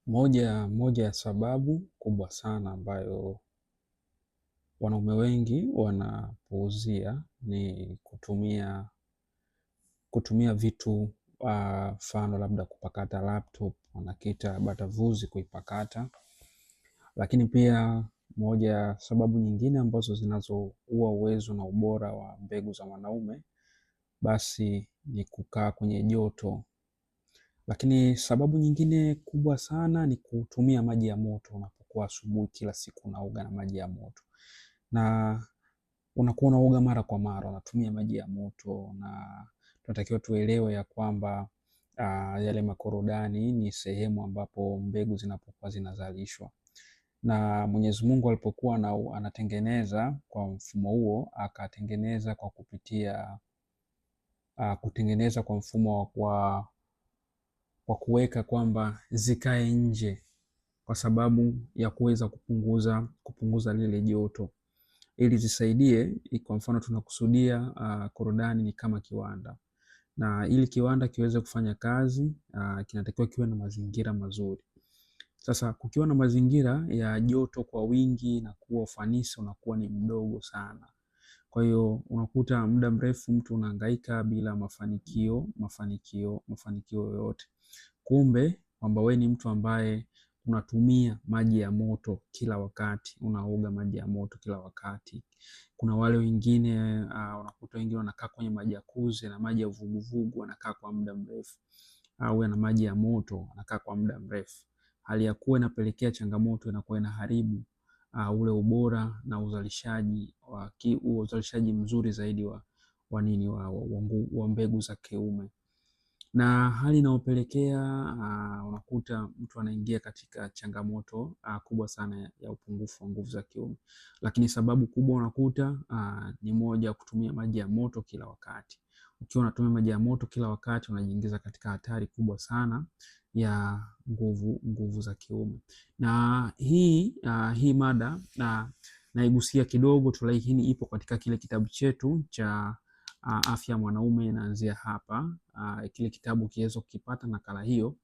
Moja ya sababu kubwa sana ambayo wanaume wengi wanapuuzia ni kutumia vitu mfano labda kupakata laptop, wanakiita batavuzi kuipakata. Lakini pia moja ya sababu nyingine ambazo zinazoua uwezo na ubora wa mbegu za wanaume basi ni kukaa kwenye joto. Lakini sababu nyingine kubwa sana ni kutumia maji ya moto. Unapokuwa asubuhi kila siku unaoga na maji ya moto, na unakuwa unaoga mara kwa mara unatumia maji ya moto, na tunatakiwa tuelewe ya kwamba yale makorodani ni sehemu ambapo mbegu zinapokuwa zinazalishwa, na Mwenyezi Mungu alipokuwa anatengeneza kwa mfumo huo akatengeneza kwa kupitia kutengeneza kwa mfumo wa kuweka kwamba zikae nje kwa sababu ya kuweza kupunguza lile joto ili zisaidie. Kwa mfano tunakusudia korodani ni kama kiwanda, na ili kiwanda kiweze kufanya kazi kinatakiwa kiwe na mazingira mazuri. Sasa kukiwa na mazingira ya joto kwa wingi na kuwa ufanisi unakuwa ni mdogo sana. Kwa hiyo unakuta muda mrefu mtu unahangaika bila mafanikio yoyote. Kumbe kwamba wewe ni mtu ambaye unatumia maji ya moto kila wakati, unaoga maji ya moto kila wakati. Kuna wale wengine unakuta wengine wanakaa kwenye maji ya kuzi na maji ya vuguvugu wanakaa kwa muda mrefu, au na maji ya moto wanakaa kwa muda mrefu. Hali ya kuwa inapelekea changamoto, inakuwa inaharibu ule ubora na uzalishaji mzuri zaidi wa mbegu za kiume, na hali inayopelekea unakuta mtu anaingia katika changamoto kubwa sana ya upungufu wa nguvu za kiume. Lakini sababu kubwa unakuta ni moja, kutumia maji ya moto kila wakati. Ukiwa unatumia maji ya moto kila wakati unajiingiza katika hatari kubwa sana ya nguvu za kiume. Na hii mada naigusia kidogo tu, lakini ipo katika kile kitabu chetu cha afya mwanaume inaanzia hapa. Kile kitabu kiweza kukipata nakala hiyo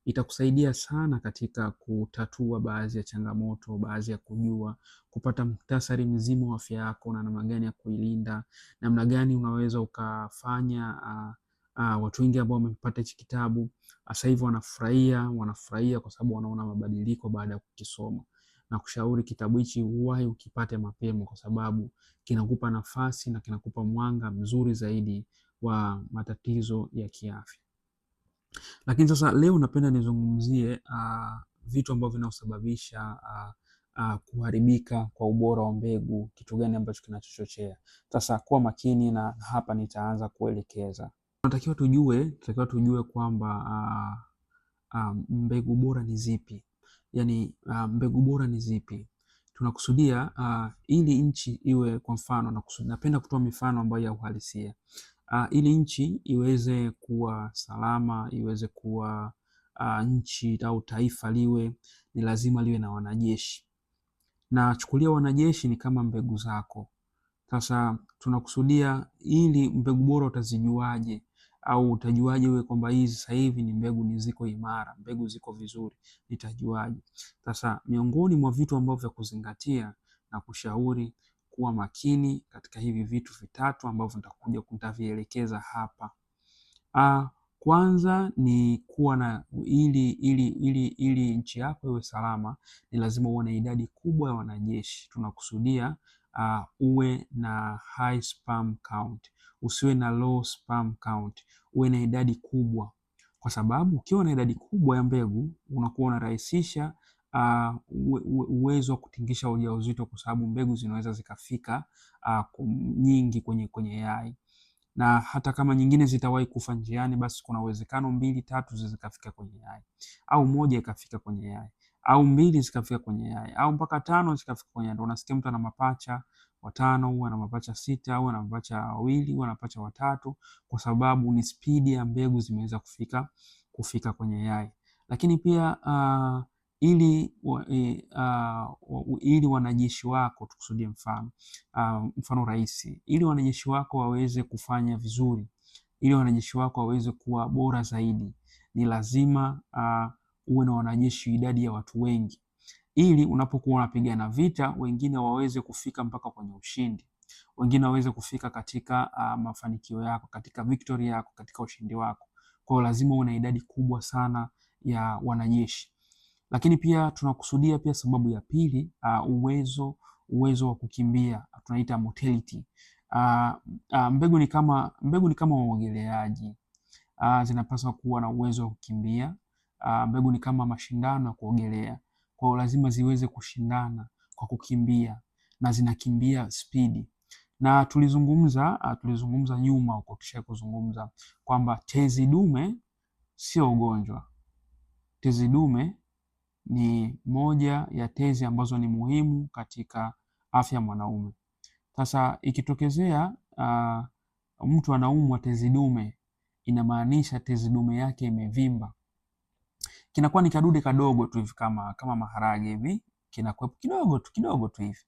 itakusaidia sana katika kutatua baadhi ya changamoto, baadhi ya kupata muhtasari mzima wa afya yako na namna gani ya kuilinda, namna gani unaweza ukafanya. Watu wengi ambao wamepata hichi kitabu sasa hivi wanafurahia kwa sababu wanaona mabadiliko baada ya kukisoma, na kushauri kitabu hichi uwahi ukipate mapema kwa sababu kinakupa nafasi na kinakupa mwanga mzuri zaidi wa matatizo ya kiafya. Lakini sasa leo napenda nizungumzie vitu ambavyo vinaosababisha kuharibika kwa ubora wa mbegu. Kitu gani ambacho kinachochochea? Sasa kuwa makini na hapa nitaanza kuelekeza. Tunatakiwa tujue kwamba mbegu bora ni zipi. Yaani mbegu bora ni zipi? Tunakusudia ili nchi iwe, kwa mfano napenda kutoa mifano ambayo ya uhalisia. Ili nchi iweze kuwa salama, iweze kuwa nchi au taifa ni lazima liwe na wanajeshi. Na chukulia wanajeshi ni kama mbegu zako. Sasa tunakusudia ili mbegu bora utazijuaje, au utajuaje wewe kwamba hizi sasa hivi ni mbegu ziko imara, mbegu ziko vizuri, nitajuaje? Sasa miongoni mwa vitu ambavyo vya kuzingatia na kushauri kuwa makini katika hivi vitu vitatu ambavyo nitavielekeza hapa. Kwanza ni kuwa na ili nchi yako iwe salama ni lazima uwe na idadi kubwa ya wanajeshi. Tunakusudia uwe na high sperm count, usiwe na low sperm count, uwe na idadi kubwa, kwa sababu ukiwa na idadi kubwa ya mbegu unakuwa unarahisisha uwezo wa kutingisha ujauzito, kwa sababu mbegu zinaweza zikafika nyingi kwenye yai, na hata kama nyingine zitawahi kufa njiani, basi kuna uwezekano 2-3 zikafika kwenye yai, au 1 ikafika kwenye yai, au 2 zikafika kwenye yai, au mpaka 5 zikafika kwenye yai. Ndio unasikia mtu ana mapacha 5, au ana mapacha 6, au ana mapacha 2, au ana mapacha 3, kwa sababu ni spidi ya mbegu zimeweza kufika kwenye yai. Lakini pia ili wanajeshi wako, tukusudie mfano rahisi, ili wanajeshi wako waweze kufanya vizuri, ili wanajeshi wako waweze kuwa bora zaidi, ni lazima uwe na wanajeshi idadi ya watu wengi, ili unapokuwa unapigana vita wengine waweze kufika mpaka kwenye ushindi, wengine waweze kufika katika mafanikio yako, katika victory yako, katika ushindi wako. Kwa hiyo lazima uwe na idadi kubwa sana ya wanajeshi. Lakini pia tunakusudia pia sababu ya pili, uwezo wa kukimbia, tunaita motility. Mbegu ni kama waogeleaji, zinapaswa kuwa na uwezo wa kukimbia. Mbegu ni kama mashindano ya kuogelea, kwa hiyo lazima ziweze kushindana kwa kukimbia, na zinakimbia spidi. Na tulizungumza nyuma huko, kisha kuzungumza kwamba tezi dume sio ugonjwa. Tezi dume ni moja ya tezi ambazo ni muhimu katika afya ya mwanaume. Sasa ikitokezea mtu anaumwa tezi dume, inamaanisha tezi dume yake imevimba. Kinakuwa ni kadude kadogo tu hivi kama maharage hivi, kinakuwa kidogo tu hivi,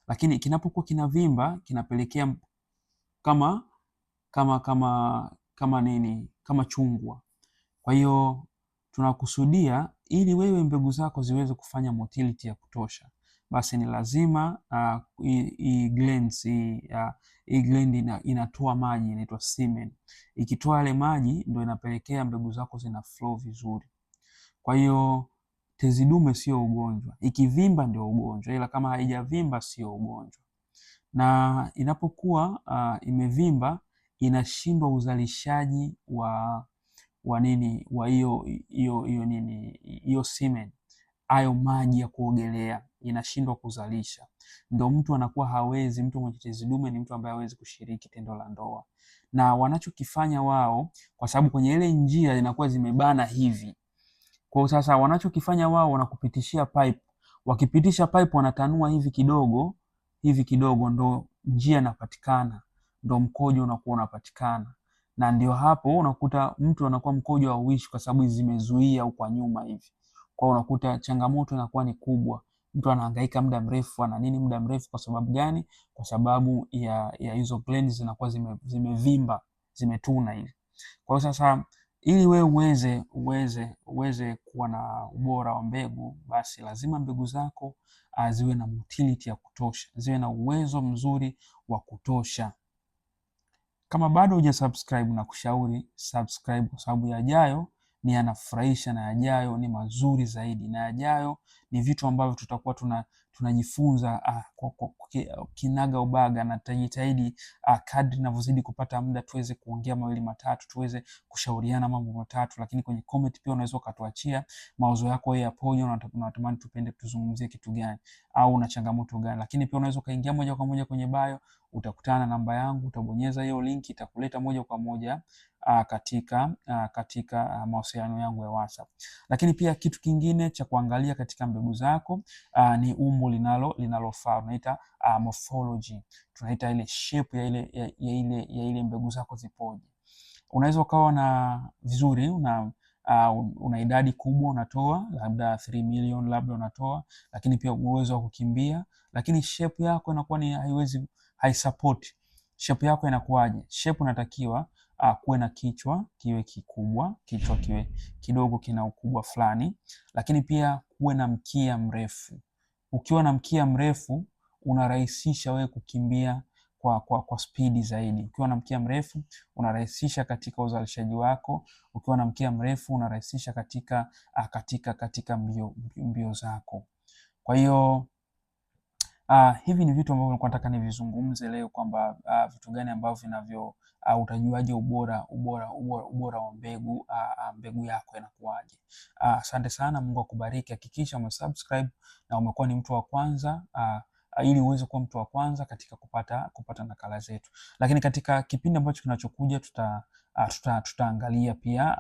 lakini kinapokuwa kinavimba kinapelekea kama chungwa. Kwa hiyo tunakusudia ili wewe mbegu zako ziweze kufanya motility ya kutosha, basi ni lazima hii gland inatoa maji, inaitwa semen. Ikitoa yale maji ndio inapelekea mbegu zako zina flow vizuri. Kwa hiyo tezi dume sio ugonjwa, ikivimba ndio ugonjwa, ila kama haijavimba sio ugonjwa. Na inapokuwa imevimba, inashindwa uzalishaji wa hiyo semen, hayo maji ya kuogelea inashindwa kuzalisha, ndio mtu anakuwa hawezi. Mtu mwenye tezi dume ni mtu ambaye hawezi kushiriki tendo la ndoa. Na wanachokifanya wao, kwa sababu kwenye ile njia inakuwa zimebana hivi, kwa sasa wanachokifanya wao wanakupitishia pipe. Wakipitisha pipe wanatanua hivi kidogo, ndo njia inapatikana, ndo mkojo unakuwa unapatikana. Na ndio hapo unakuta mtu anakuwa mkojo hauishi, kwa sababu zimezuia huko nyuma hivi. Kwa unakuta changamoto inakuwa ni kubwa, mtu anahangaika muda mrefu, muda mrefu. Kwa sababu gani? Kwa sababu ya hizo glands zinakuwa zimevimba, zimetuna hivi. Kwa hiyo sasa, ili wewe uweze kuwa na ubora wa mbegu, basi lazima mbegu zako ziwe na motility ya kutosha, ziwe na uwezo mzuri wa kutosha. Kama bado hujasubscribe, na kushauri subscribe, kwa sababu yajayo ni yanafurahisha, na yajayo ni mazuri zaidi, na yajayo ni vitu ambavyo tutakuwa tunajifunza kinaga ubaga, na tutajitahidi kadri ninavyozidi kupata muda tuweze kuongea mawili matatu, tuweze kushauriana mambo matatu. Lakini kwenye comment pia unaweza ukatuachia mawazo yako wewe yapoje, unatamani tupende tuzungumzie kitu gani, au una changamoto gani. Lakini pia unaweza ukaingia moja kwa moja kwenye bio, utakutana na namba yangu, utabonyeza hiyo link, itakuleta moja kwa moja katika mawasiliano yangu ya WhatsApp. Lakini pia kitu kingine cha kuangalia katika mbegu zako ni umbo linalofaa, tunaita morphology, tunaita ile shape ya ile mbegu zako zipoje. Unaweza ukawa na vizuri una idadi kubwa unatoa, labda 3 million labda unatoa, lakini pia uwezo wa kukimbia, lakini shape yako inakuwa ni haisupport. Shape yako inakuwaje? Shape unatakiwa kuwe na kichwa kiwe kikubwa, kichwa kiwe kidogo kina ukubwa fulani, lakini pia kuwe na mkia mrefu. Ukiwa na mkia mrefu unarahisisha wewe kukimbia kwa spidi zaidi. Ukiwa na mkia mrefu unarahisisha katika uzalishaji wako. Ukiwa na mkia mrefu unarahisisha katika mbio zako. Kwa hiyo hivi ni vitu ambavyo nilikuwa nataka nivizungumze leo, kwamba vitu gani ambavyo vinavyo utajuaje ubora wa mbegu yako inakuwaje. Asante sana, Mungu akubariki. Hakikisha umesubscribe na umekuwa ni mtu wa kwanza, ili uweze kuwa mtu wa kwanza katika kupata nakala zetu. Lakini katika kipindi ambacho kinachokuja tutaangalia pia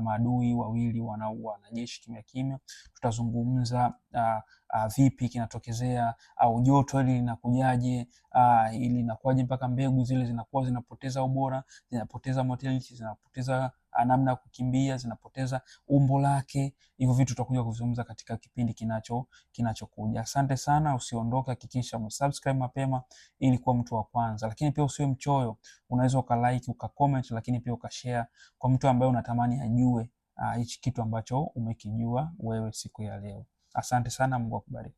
maadui wawili wanaoua wanajeshi kimya kimya. Tutazungumza vipi kinatokezea, au joto hili linakujaje, ili linakuwaje mpaka mbegu zile zinakuwa zinapoteza ubora, zinapoteza motility, zinapoteza namna ya kukimbia, zinapoteza umbo lake. Hivyo vitu tutakuja kuzungumza katika kipindi kinachokuja. Asante sana, usiondoke, hakikisha umesubscribe mapema ili kuwa mtu wa kwanza. Lakini pia usiwe mchoyo, unaweza ukalike, ukacomment, lakini pia ukashare kwa mtu ambaye unatamani ajue hichi kitu ambacho umekijua wewe siku ya leo. Asante sana, Mungu akubariki.